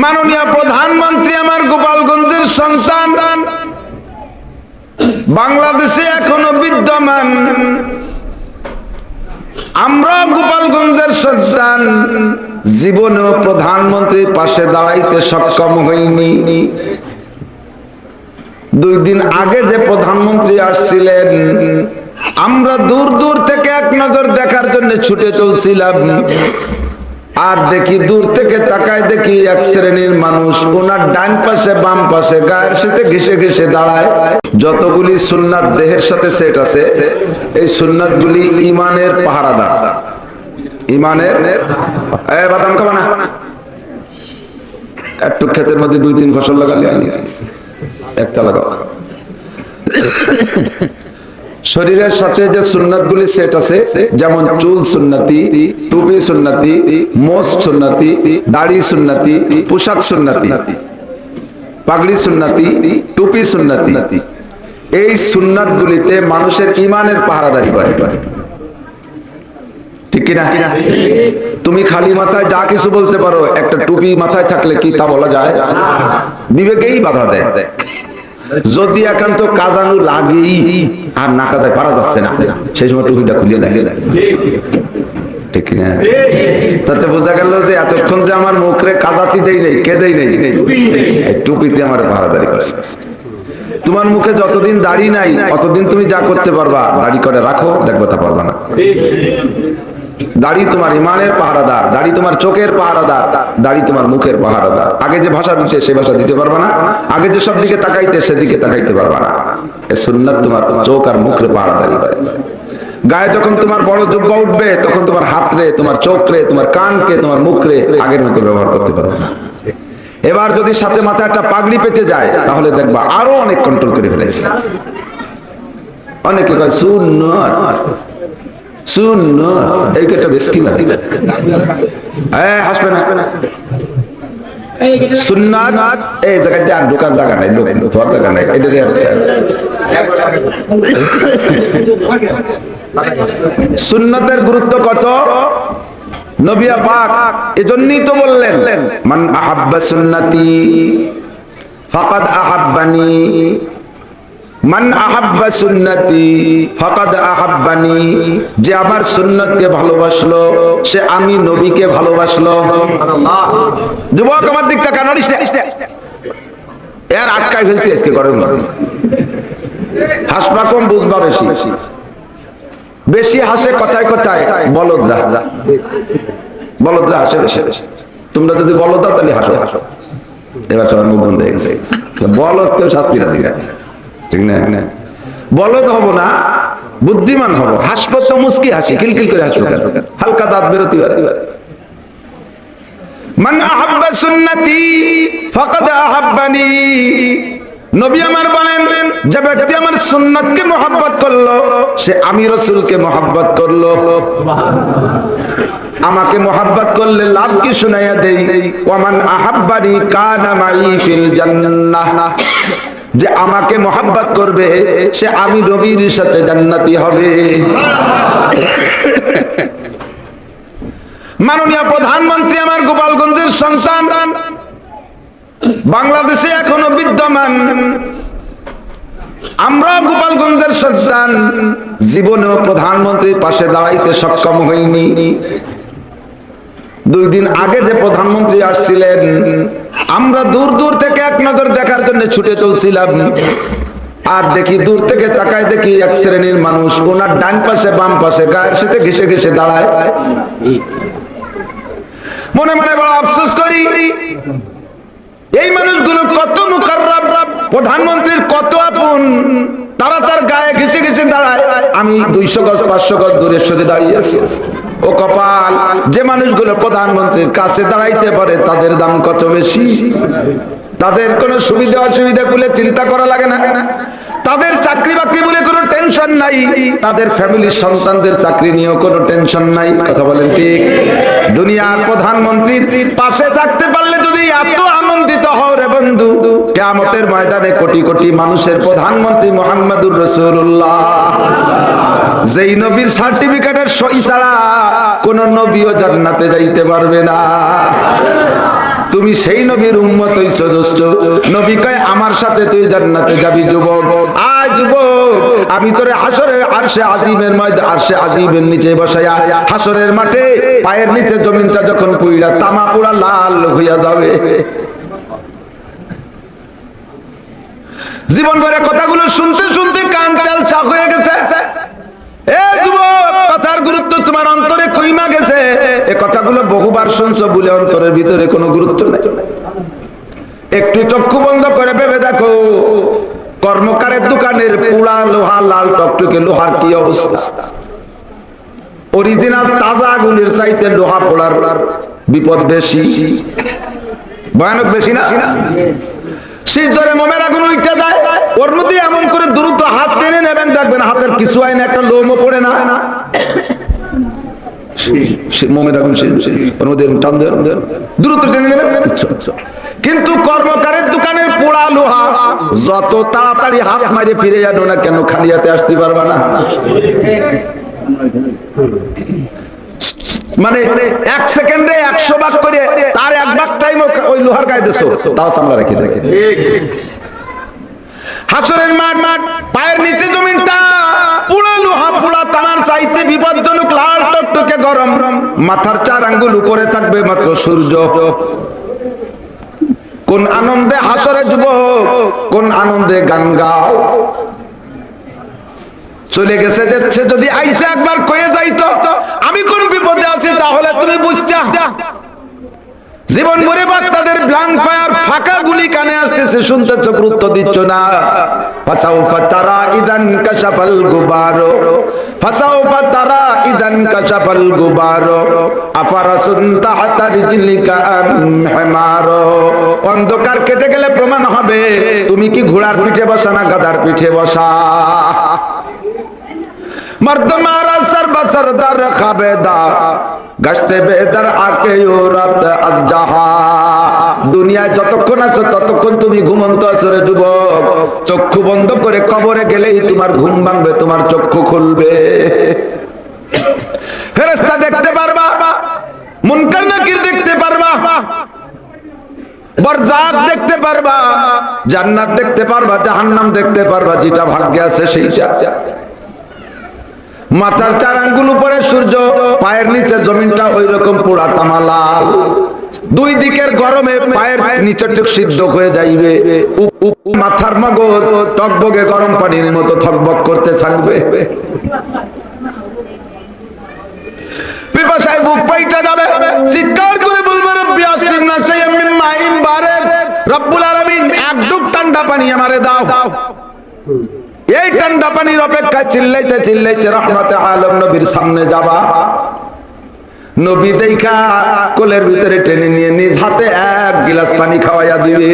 মাননীয় প্রধানমন্ত্রী আমার গোপালগঞ্জের সন্তান, বাংলাদেশে এখনো বিদ্যমান। আমরা গোপালগঞ্জের সন্তান, জীবনেও প্রধানমন্ত্রীর পাশে দাঁড়াইতে সক্ষম হইনি। 2 দিন আগে যে প্রধানমন্ত্রী আসছিলেন, আমরা দূর দূর থেকে এক নজর দেখার জন্য ছুটে চলছিলাম। আর দেখি দূর থেকে তাকায়, দেখি এক শ্রেণীর মানুষ ওনার ডান পাশে বাম পাশে গায়ের সাথে ঘেসে ঘেসে দাঁড়ায়। যতগুলি সুন্নাত দেহের সাথে সেট আছে, এই সুন্নাত গুলি ইমানের পাহারাদার। ইমানের বাদাম খাবা না, একটু ক্ষেতের মধ্যে 2-3 ফসল লাগালে একটা লাগাও। শরীরের সাথে যে সুন্নাত গুলি সেট আছে, যেমন চুল সুন্নতি, টুপি সুন্নতি, মোষ সুন্নতি, দাড়ি সুন্নতি, পোশাক সুন্নতি, পাগড়ি সুন্নতি, টুপি সুন্নতি। এই সুন্নাত গুলিতে মানুষের ইমানের পাহারাদারি করে, ঠিক কিনা? তুমি খালি মাথায় যা কিছু বলতে পারো, একটা টুপি মাথায় থাকলে কি তা বলা যায়? বিবেকেই বাধা দেয়। যদি একান্ত কাজানু লাগেই আর না কাজায় পারা যাচ্ছে না, সেই সময় টুপিটা খুলে লাগে, ঠিক না? তাতে বোঝা গেল যে এতক্ষণ যে আমার মুখরে কাজাতি দেই নেই, কে দেই নেই, এই টুপিতে আমার পাহারাদারি করছে। তোমার মুখে যতদিন দাড়ি নাই, অতদিন তুমি যা করতে পারবা, দাড়ি করে রাখো, দেখবো তা পারবা না। দাড়ি তোমার ইমানের পাহারাদার, দাড়ি তোমার চোখের পাহারাদার, দাড়ি তোমার মুখের পাহারাদার। আগে যে ভাষা দিতে সে ভাষা দিতে পারবা না, আগে যে সব দিকে তাকাইতে সেদিকে তাকাইতে পারবা না। এই সুন্নাত তোমার চোখ আর মুখের পাহারাদারি করে। গায়ে যখন তোমার বড় জুব্বা উঠবে, তখন তোমার হাত রে, তোমার চোখ রে, তোমার কান কে, তোমার মুখ রে আগের মতো ব্যবহার করতে পারবে না। এবার যদি সাথে মাথায় একটা পাগড়ি পেঁচে যায়, তাহলে দেখবা আরো অনেক কন্ট্রোল করে ফেলেছে। অনেকে কয় সুন্নাত, সুন্নাত, এই একটা বেশি হাসবে না। সুন্নাত এই জায়গায় আর ঢোকার জায়গা নাই, ঢোকার জায়গা নাই। সুন্নাতের গুরুত্ব কত? নবী পাক এজন্যই তো বললেন, মান আহাব্বা সুন্নতি ফাকাদ আহাব্বানি, মান আহাব্বা সুন্নতি ফাকাদ আহাব্বানি। যে আমার সুন্নতকে ভালোবাসলো, সে আমি নবীকে ভালোবাসলো। যুবক আমার দিকটা কেন এর আটকায় ফেলছি আজকে করেন না। হাসবা কম, বুঝবা বেশি। বেশি হাসে কথায় কথায় বলদরা, বলদরা হাসে বেশি। তোমরা যদি বলদ তাহলে হাসো, হাসো। এবার সবার মুখ বন্ধ হয়ে গেছে। বলদ কেউ শাস্তি রাজি না, ঠিক না? বলদ হব না, বুদ্ধিমান হব। হাসবো তো মুস্কি হাসি, খিলখিল করে হাসবো, হালকা দাঁত বেরোতে পারে। মান আহাব্বা সুন্নতি ফাকাদ আহাব্বানি। নবী আমার বলেন, যে ব্যক্তি আমার সুন্নাতকে মহব্বত করলো, সে আমি রাসূলকে মহব্বত করলো। আমাকে মহব্বত করলে লাভ কি শুনাইয়া দেই, ওয়ামান আহাব্বানি কানা মাই ফিল জান্নাহ। যে আমাকে মহব্বত করবে, সে আমি নবীর সাথে জান্নাতি হবে। মাননীয় প্রধানমন্ত্রী আমার গোপালগঞ্জের সন্তান, বাংলাদেশে এখনো বিদ্যমান। আমরা গোপালগঞ্জের সন্তান, জীবনেও প্রধানমন্ত্রীর পাশে দাঁড়াইতে সক্ষম হইনি। 2 দিন আগে যে প্রধানমন্ত্রী আসছিলেন, আমরা দূর দূর থেকে এক নজর দেখার জন্য ছুটে চলছিলাম। আর দেখি দূর থেকে তাকায়, দেখি এক শ্রেণীর মানুষ ওনার ডান পাশে বাম পাশে গায়ের সাথে ঘেসে ঘেসে দাঁড়ায়। মনে মনে বড় আফসোস করি, এই মানুষগুলো কত মুকাররাব, প্রধানমন্ত্রীর কত আপন, তারা তার গায়ে ঘেসে ঘেসে দাঁড়ায়। আমি 200 গজ 500 গজ দূরে সরে দাঁড়িয়ে আছি। ও কপাল, যে মানুষগুলো প্রধানমন্ত্রীর কাছে দাঁড়াইতে পারে, তাদের দাম কত বেশি। তাদের কোনো সুবিধা অসুবিধা গুলো চিন্তা করা লাগে না, তাদের চাকরি বাকরি বলে কোনো টেনশন নাই, তাদের ফ্যামিলির সন্তানদের চাকরি নিয়েও কোনো টেনশন নাই। কথা বলেন ঠিক? দুনিয়ার প্রধানমন্ত্রীর পাশে থাকতে পারলে যদি এত আনন্দিত হও রে বন্ধু, কিয়ামতের ময়দানে কোটি কোটি মানুষের প্রধানমন্ত্রী মুহাম্মদুর রাসূলুল্লাহ, যেই নবীর সার্টিফিকেটের সই ছাড়া কোন নবীও জান্নাতে যাইতে পারবে না। তুমি সেই নবীর উম্মত হইছো দোস্ত। নবী কয় আমার সাথে তুই জান্নাতে যাবি যুবক। আজ যুবক আমি তোরে হাসরের আরশে আজিমের মধ্যে আরশে আজিমের নিচে বসায়া হাসরের মাঠে পায়ের নিচে জমিনটা যখন পুইরা তামা পুরা লাল হইয়া যাবে। জীবন ভরে কথাগুলো শুনতে শুনতে কান তেলচা হয়ে গেছে। এ যুবক কথার গুরুত্ব তোমার অন্তরে কইমা গেছে। এই কথাগুলো বহুবার শুনছো বলে অন্তরের ভিতরে কোনো গুরুত্ব নাই। একটু চক্ষু বন্ধ করে ভেবে দেখো কর্মকারের দোকানের পুরা লোহা লাল টকটকে লোহার কি অবস্থা। অরিজিনাল তাজা আগুনের চাইতে লোহা পোড়ার বিপদ বেশি, ভয়ানক বেশি না? শীত ধরে মোমের আগুন উঠতে যায়, ওর মধ্যে এমন করে দ্রুত হাত টেনে নেবেন, দেখবেন হাতের কিছু হয় না, একটা লোমও পড়ে না। মোমের আগুন ওর মধ্যে টান দেন, দ্রুত টেনে নেবেন। কিন্তু কর্মকারের দোকানের পোড়া লোহা যত তাড়াতাড়ি হাত মারে ফিরে যাবো না কেন, খালি হাতে আসতে পারবা না। মানে এক সেকেন্ডে 100 ভাগ করে তার 1 ভাগ টাইম ওই লোহার গায়ে দিছো, তাও সামলা রাখি দেখে। হাসরের মাঠ পায়ের নিচে জমিনটা পুরো লোহা পোড়া তামার চাইতে বিপজ্জনক লাল টকটকে গরম। মাথার 4 আঙ্গুল উপরে থাকবে মাত্র সূর্য। কোন আনন্দে হাসরে যুবক, কোন আনন্দে গান গাও। চলে গেছে যাচ্ছে, যদি আইসা একবার কয়ে যাইতো আমি কোন বিপদে আছি তাহলে তুমি বুঝতা। জীবন ভরে বাচ্চাদের ব্ল্যাঙ্ক ফায়ার ফাঁকা গুলি কানে আসতেছে, শুনতেছ, গুরুত্ব দিচ্ছ না। ফাসাউফা তারা ইদান কাশাফাল গুবারো, ফাসাউফা তারা ইদান কাশাফাল গুবারো, আফারাসুন তাহতা রিজলিকা আম হিমারো। অন্ধকার কেটে গেলে প্রমাণ হবে তুমি কি ঘোড়ার পিঠে বসা না গাধার পিঠে বসা। मर्द मारा सर बसर दर खाबेदा गश्ते बेदर आके यूरत अज जहा। দুনিয়ায় যতক্ষণ আছো ততক্ষণ তুমি ঘুমন্ত আছো রে যুবক। চক্ষু বন্ধ করে কবরে গেলেই তোমার ঘুম ভাঙবে, তোমার চক্ষু খুলবে। ফেরেশতা দেখতে পারবা, মুনকার নাকির দেখতে পারবা, বরজাত দেখতে পারবা, জান্নাত দেখতে পারবা, জাহান্নাম দেখতে পারবা। যেটা ভাগ্যে আছে সেইটা। মাথার 4 আঙ্গুল উপরে সূর্য, পায়ের নিচে জমিনটা ওই রকম পোড়া তামা লাল। 2 দিকের গরমে পায়ের নিচে সিদ্ধ হয়ে যাইবে। মাথার মগজ টকবগে গরম পানির মতো থকবক করতে থাকবে। পিপাসায় বুক পাইটা যাবে, চিৎকার করে বলবে রব্বি আসরিনা চাইয়া মিন মাইন বারিদ। রব্বুল আলামিন এক ডুব ঠান্ডা পানি আমারে দাও। এই ঠান্ডা পানির অপেক্ষায় চিল্লাইতে চিল্লাইতে রহমতে আলম নবীর সামনে যাবা। নবী দেখা কোলের ভিতরে টেনে নিয়ে নিজ হাতে 1 গিলাস পানি খাওয়াইয়া দিবে।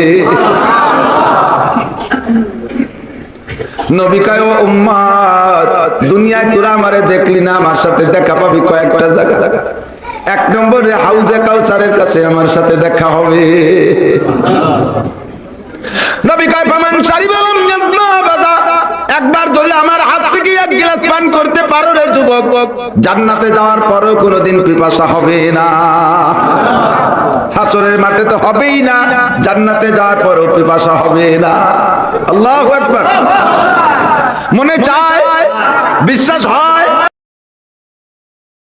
নবী কয় ও উম্মত, দুনিয়ায় তোরা আমারে দেখলি না, আমার সাথে দেখা পাবি কয়েকটা জায়গা। 1 নম্বরে হাউজে কাউসারের কাছে আমার সাথে দেখা হবে। নবী কয় ফামান শারিবালাম ইয়াজমা বাদা, একবার যদি আমার হাত থেকে 1 গ্লাস পান করতে পারো রে যুবক, জান্নাতে যাওয়ার পরেও কোনোদিন পিপাসা হবে না। হাসরের মাঠে তো হবেই না, জান্নাতে যাওয়ার পরেও পিপাসা হবে না। আল্লাহু আকবার। মনে চায়, বিশ্বাস হয়